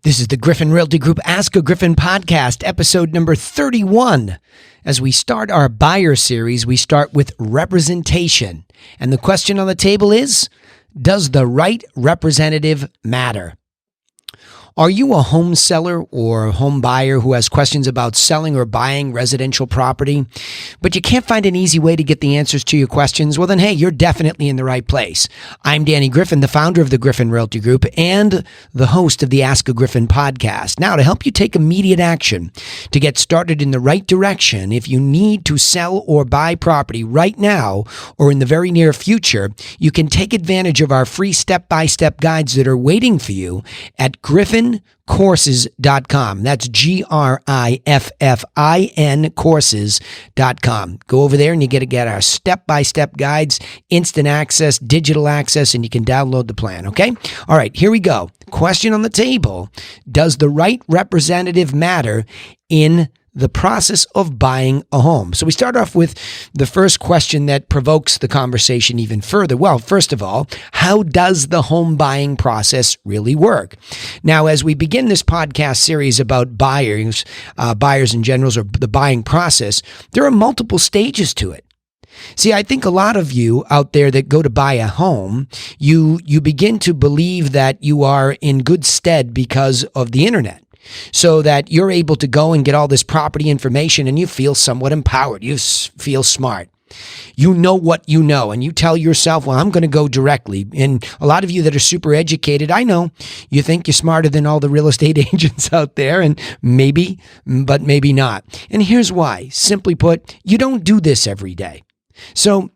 This is the Griffin Realty Group Ask-A-Griffin podcast, episode number 31. As we start our buyer series, we start with representation. And the question on the table is, does the right representative matter? Are you a home seller or a home buyer who has questions about selling or buying residential property, but you can't find an easy way to get the answers to your questions? Well, then, hey, you're definitely in the right place. I'm Danny Griffin, the founder of the Griffin Realty Group and the host of the Ask-A-Griffin podcast. Now, to help you take immediate action to get started in the right direction, if you need to sell or buy property right now or in the very near future, you can take advantage of our free step-by-step guides that are waiting for you at griffincourses.com. That's GRIFFIN courses.com. Go over there and you get our step-by-step guides, instant access, digital access, and you can download the plan, okay? All right, here we go. Question on the table. Does the right representative matter in the process of buying a home? So we start off with the first question that provokes the conversation even further. Well, first of all, how does the home buying process really work? Now, as we begin this podcast series about buyers in general, or the buying process, there are multiple stages to it. See, I think a lot of you out there that go to buy a home, you begin to believe that you are in good stead because of the internet. So that you're able to go and get all this property information and you feel somewhat empowered. You feel smart. You know what you know, and you tell yourself, well, I'm going to go directly. And a lot of you that are super educated, I know you think you're smarter than all the real estate agents out there, and maybe, but maybe not. And here's why. Simply put, you don't do this every day. So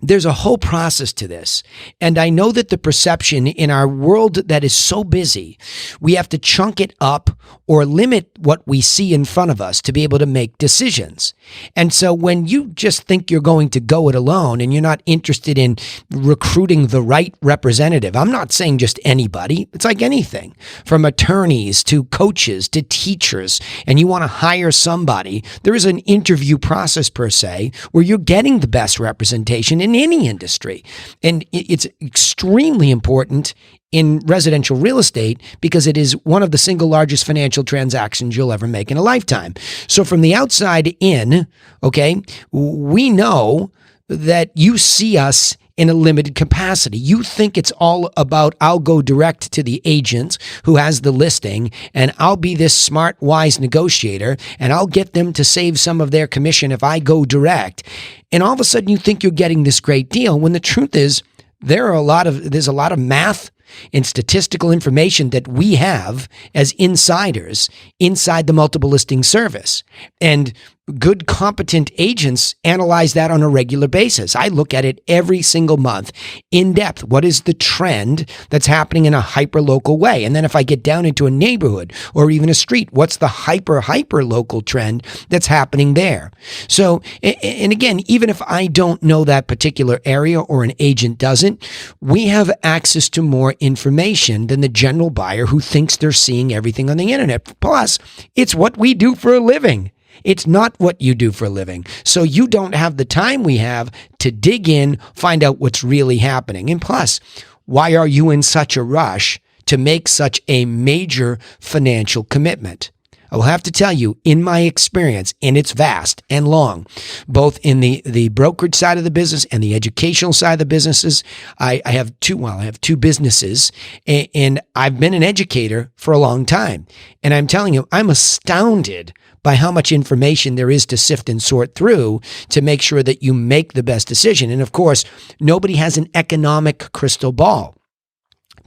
there's a whole process to this. And I know that the perception in our world that is so busy, we have to chunk it up or limit what we see in front of us to be able to make decisions. And so when you just think you're going to go it alone and you're not interested in recruiting the right representative, I'm not saying just anybody. It's like anything from attorneys to coaches to teachers, and you want to hire somebody. There is an interview process per se where you're getting the best representation in any industry. And it's extremely important in residential real estate because it is one of the single largest financial transactions you'll ever make in a lifetime. So from the outside in, okay, we know that you see us in a limited capacity. You think it's all about, I'll go direct to the agent who has the listing and I'll be this smart, wise negotiator and I'll get them to save some of their commission if I go direct. And all of a sudden you think you're getting this great deal when the truth is there's a lot of math and statistical information that we have as insiders inside the multiple listing service. And good, competent agents analyze that on a regular basis. I look at it every single month in depth. What is the trend that's happening in a hyper-local way? And then if I get down into a neighborhood or even a street, what's the hyper-local trend that's happening there? So, and again, even if I don't know that particular area or an agent doesn't, we have access to more information than the general buyer who thinks they're seeing everything on the internet. Plus, it's what we do for a living. It's not what you do for a living. So you don't have the time we have to dig in, find out what's really happening. And plus, why are you in such a rush to make such a major financial commitment? I will have to tell you, in my experience, and it's vast and long, both in the brokerage side of the business and the educational side of the businesses, I have two businesses, and I've been an educator for a long time. And I'm telling you, I'm astounded by how much information there is to sift and sort through to make sure that you make the best decision. And of course, nobody has an economic crystal ball.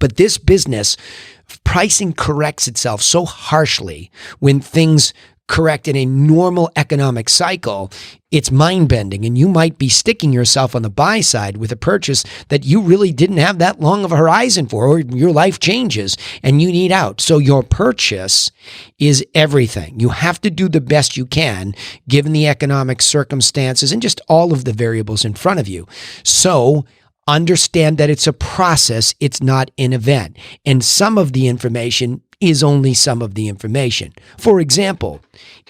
But this business, pricing corrects itself so harshly when things correct in a normal economic cycle, it's mind-bending, and you might be sticking yourself on the buy side with a purchase that you really didn't have that long of a horizon for, or your life changes and you need out. So your purchase is everything. You have to do the best you can given the economic circumstances and just all of the variables in front of you. So understand that it's a process, it's not an event. And some of the information is only some of the information. For example,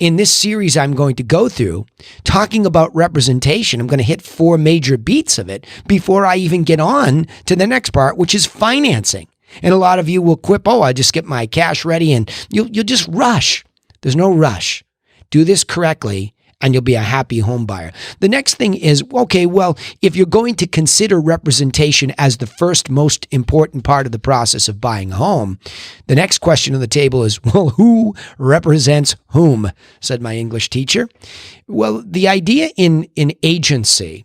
in this series I'm going to go through, talking about representation, I'm going to hit 4 major beats of it before I even get on to the next part, which is financing. And a lot of you will quip, oh, I just get my cash ready, and you'll just rush. There's no rush. Do this correctly, and you'll be a happy home buyer. The next thing is, okay, well, if you're going to consider representation as the first most important part of the process of buying a home, the next question on the table is, well, who represents whom? Said my English teacher. Well, the idea in agency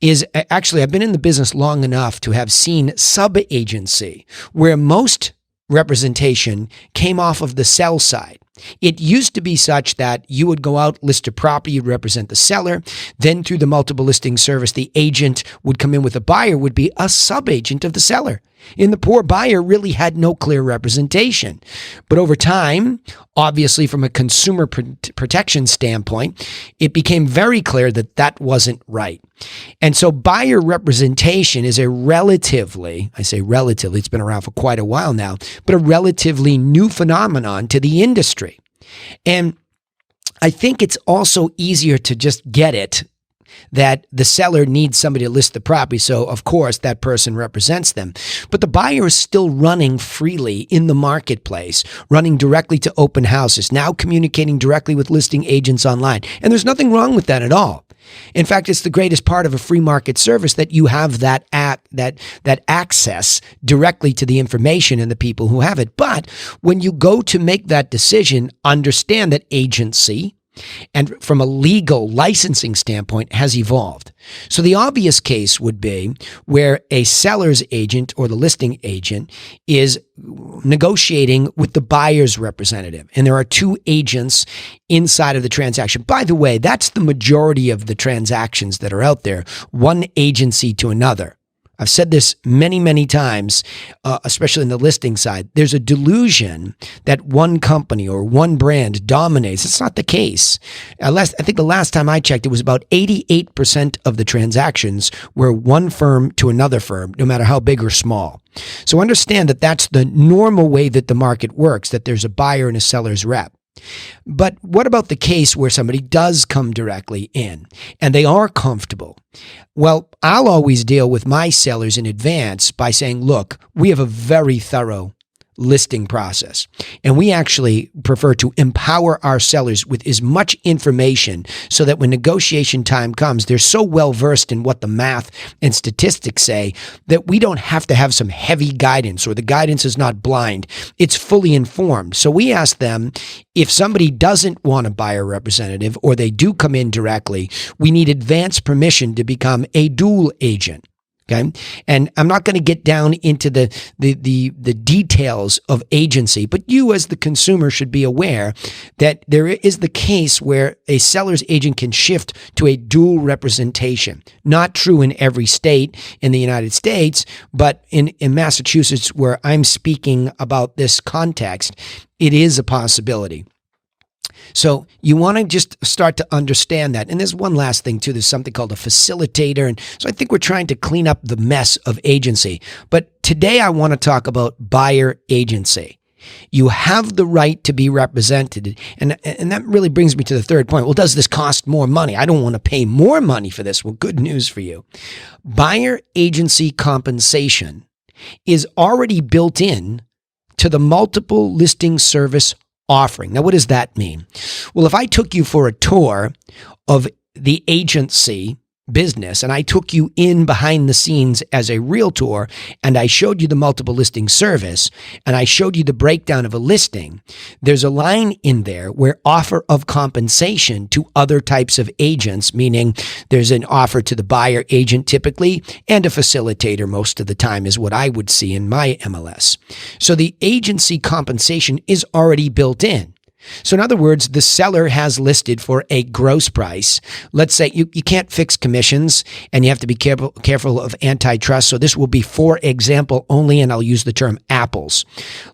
is, actually, I've been in the business long enough to have seen sub-agency, where most representation came off of the sell side. It used to be such that you would go out, list a property, you'd represent the seller. Then through the multiple listing service, the agent would come in with a buyer, would be a sub-agent of the seller. And the poor buyer really had no clear representation. But over time, obviously from a consumer protection standpoint, it became very clear that that wasn't right. And so buyer representation is a relatively, I say relatively, it's been around for quite a while now, but a relatively new phenomenon to the industry. And I think it's also easier to just get it that the seller needs somebody to list the property, so of course that person represents them. But the buyer is still running freely in the marketplace, running directly to open houses, now communicating directly with listing agents online. And there's nothing wrong with that at all. In fact, it's the greatest part of a free market service that you have that access directly to the information and the people who have it. But when you go to make that decision, understand that agency, and from a legal licensing standpoint, has evolved. So the obvious case would be where a seller's agent or the listing agent is negotiating with the buyer's representative. And there are two agents inside of the transaction. By the way, that's the majority of the transactions that are out there, one agency to another. I've said this many, many times, especially in the listing side. There's a delusion that one company or one brand dominates. It's not the case. I think the last time I checked, it was about 88% of the transactions were one firm to another firm, no matter how big or small. So understand that that's the normal way that the market works, that there's a buyer and a seller's rep. But what about the case where somebody does come directly in and they are comfortable? Well, I'll always deal with my sellers in advance by saying, look, we have a very thorough listing process, and we actually prefer to empower our sellers with as much information so that when negotiation time comes, they're so well versed in what the math and statistics say that we don't have to have some heavy guidance, or the guidance is not blind. It's fully informed. So we ask them, if somebody doesn't want a buyer representative or they do come in directly, we need advance permission to become a dual agent. Okay. And I'm not going to get down into the details of agency, but you as the consumer should be aware that there is the case where a seller's agent can shift to a dual representation. Not true in every state in the United States, but in Massachusetts, where I'm speaking about this context, it is a possibility. So you want to just start to understand that. And there's one last thing too. There's something called a facilitator. And so I think we're trying to clean up the mess of agency. But today I want to talk about buyer agency. You have the right to be represented. And that really brings me to the third point. Well, does this cost more money? I don't want to pay more money for this. Well, good news for you. Buyer agency compensation is already built in to the multiple listing service offering. Now, what does that mean? Well, if I took you for a tour of the agency business and I took you in behind the scenes as a realtor and I showed you the multiple listing service and I showed you the breakdown of a listing, there's a line in there where offer of compensation to other types of agents, meaning there's an offer to the buyer agent typically and a facilitator most of the time is what I would see in my MLS. So the agency compensation is already built in. So in other words, the seller has listed for a gross price. Let's say you can't fix commissions and you have to be careful of antitrust. So this will be for example only, and I'll use the term apples.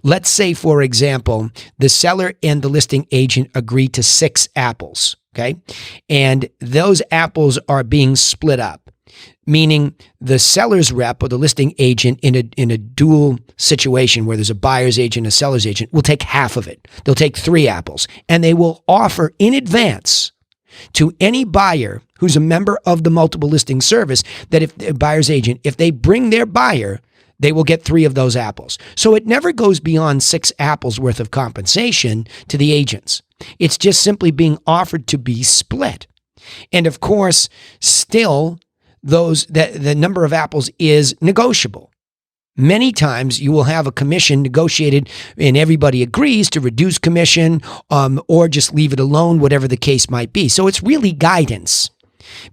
Let's say, for example, the seller and the listing agent agree to 6 apples, okay? And those apples are being split up. Meaning the seller's rep or the listing agent in a dual situation where there's a buyer's agent and a seller's agent will take half of it. They'll take 3 apples and they will offer in advance to any buyer who's a member of the multiple listing service that if the buyer's agent, if they bring their buyer, they will get 3 of those apples. So it never goes beyond 6 apples worth of compensation to the agents. It's just simply being offered to be split. And of course, still, the number of apples is negotiable. Many times you will have a commission negotiated and everybody agrees to reduce commission or just leave it alone, whatever the case might be. So it's really guidance.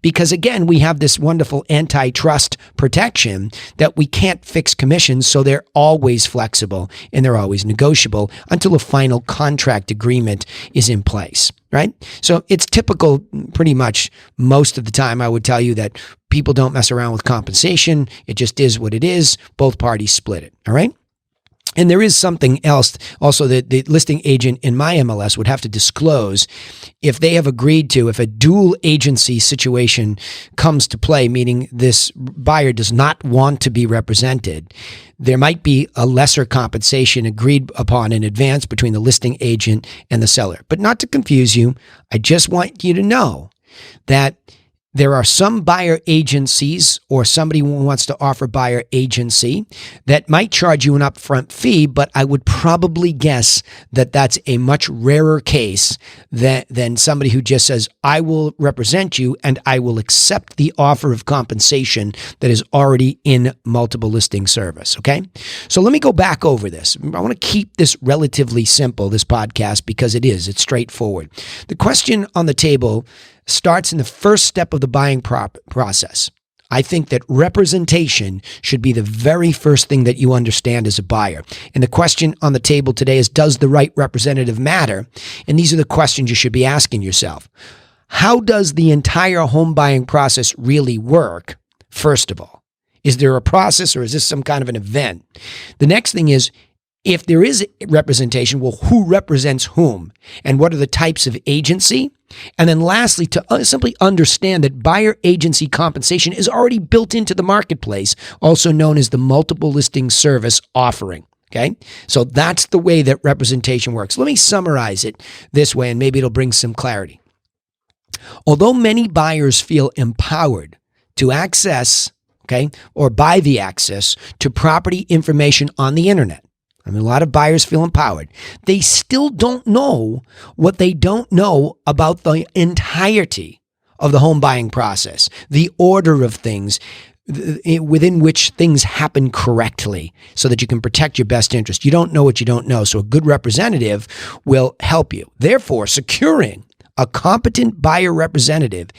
Because again, we have this wonderful antitrust protection that we can't fix commissions, so they're always flexible and they're always negotiable until a final contract agreement is in place, right? So it's typical pretty much most of the time, I would tell you, that people don't mess around with compensation. It just is what it is. Both parties split it, all right? And there is something else also that the listing agent in my MLS would have to disclose if they have agreed to, if a dual agency situation comes to play, meaning this buyer does not want to be represented, there might be a lesser compensation agreed upon in advance between the listing agent and the seller. But not to confuse you, I just want you to know that there are some buyer agencies or somebody who wants to offer buyer agency that might charge you an upfront fee, but I would probably guess that that's a much rarer case than somebody who just says, I will represent you and I will accept the offer of compensation that is already in multiple listing service, okay? So let me go back over this. I want to keep this relatively simple, this podcast, because it's straightforward. The question on the table starts in the first step of the buying process. I think that representation should be the very first thing that you understand as a buyer. And the question on the table today is, does the right representative matter? And these are the questions you should be asking yourself. How does the entire home buying process really work, first of all? Is there a process or is this some kind of an event? The next thing is, if there is representation, well, who represents whom? And what are the types of agency? And then lastly, to simply understand that buyer agency compensation is already built into the marketplace, also known as the multiple listing service offering. Okay? So that's the way that representation works. Let me summarize it this way, and maybe it'll bring some clarity. Although many buyers feel empowered to access, or buy the access to property information on the internet, a lot of buyers feel empowered, they still don't know what they don't know about the entirety of the home buying process, the order of things within which things happen correctly so that you can protect your best interest. You don't know what you don't know, so a good representative will help you. Therefore, securing a competent buyer representative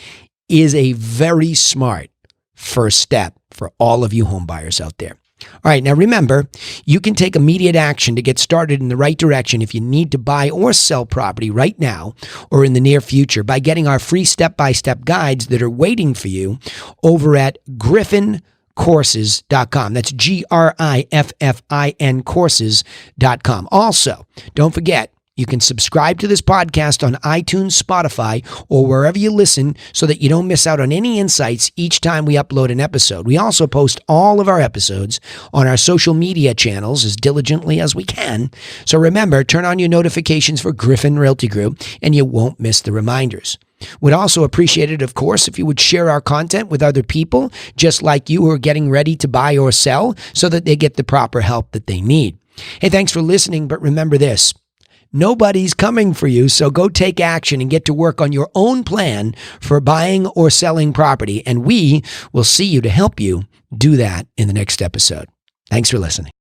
is a very smart first step for all of you home buyers out there. All right, now remember, you can take immediate action to get started in the right direction if you need to buy or sell property right now or in the near future by getting our free step-by-step guides that are waiting for you over at griffincourses.com. That's GRIFFIN courses.com. Also, don't forget, you can subscribe to this podcast on iTunes, Spotify, or wherever you listen so that you don't miss out on any insights each time we upload an episode. We also post all of our episodes on our social media channels as diligently as we can. So remember, turn on your notifications for Griffin Realty Group and you won't miss the reminders. We'd also appreciate it, of course, if you would share our content with other people just like you who are getting ready to buy or sell so that they get the proper help that they need. Hey, thanks for listening, but remember this. Nobody's coming for you, so go take action and get to work on your own plan for buying or selling property, and we will see you to help you do that in the next episode. Thanks for listening.